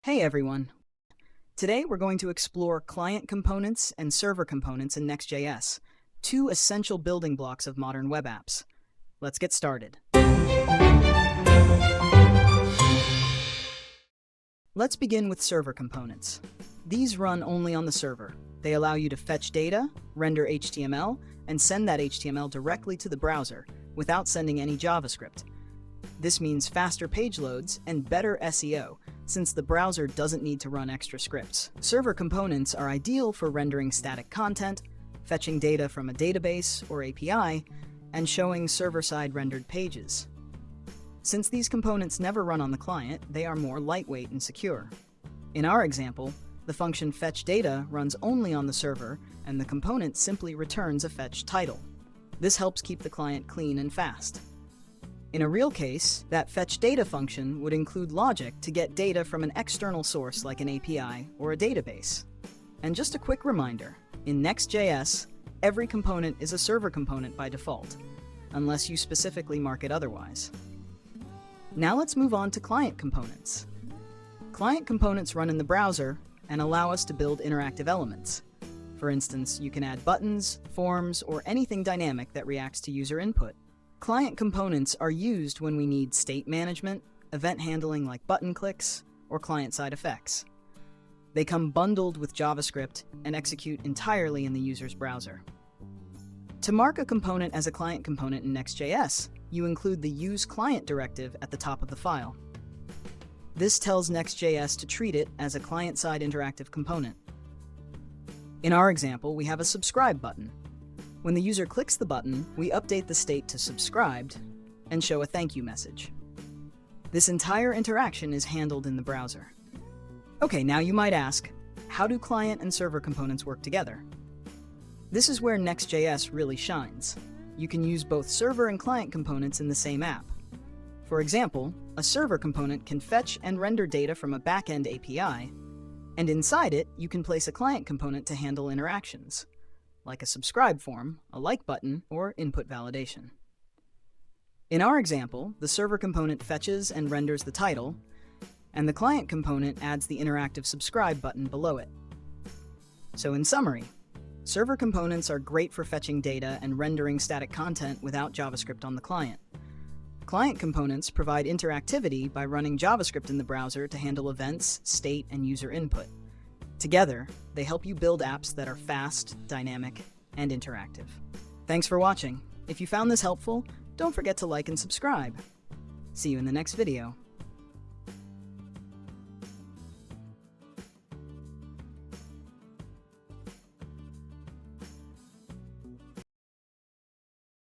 Hey everyone! Today we're going to explore client components and server components in Next.js, two essential building blocks of modern web apps. Let's get started. Let's begin with server components. These run only on the server. They allow you to fetch data, render HTML, and send that HTML directly to the browser without sending any JavaScript. This means faster page loads and better SEO, since the browser doesn't need to run extra scripts. Server components are ideal for rendering static content, fetching data from a database or API, and showing server-side rendered pages. Since these components never run on the client, they are more lightweight and secure. In our example, the function fetchData runs only on the server, and the component simply returns a fetch title. This helps keep the client clean and fast. In a real case, that fetchData function would include logic to get data from an external source like an API or a database. And just a quick reminder, in Next.js, every component is a server component by default, unless you specifically mark it otherwise. Now let's move on to client components. Client components run in the browser and allow us to build interactive elements. For instance, you can add buttons, forms, or anything dynamic that reacts to user input. Client components are used when we need state management, event handling like button clicks, or client-side effects. They come bundled with JavaScript and execute entirely in the user's browser. To mark a component as a client component in Next.js, you include the useClient directive at the top of the file. This tells Next.js to treat it as a client-side interactive component. In our example, we have a subscribe button. When the user clicks the button, we update the state to subscribed and show a thank you message. This entire interaction is handled in the browser. Okay, now you might ask, how do client and server components work together? This is where Next.js really shines. You can use both server and client components in the same app. For example, a server component can fetch and render data from a backend API, and inside it, you can place a client component to handle interactions, like a subscribe form, a like button, or input validation. In our example, the server component fetches and renders the title, and the client component adds the interactive subscribe button below it. So in summary, server components are great for fetching data and rendering static content without JavaScript on the client. Client components provide interactivity by running JavaScript in the browser to handle events, state, and user input. Together, they help you build apps that are fast, dynamic, and interactive. Thanks for watching. If you found this helpful, don't forget to like and subscribe. See you in the next video.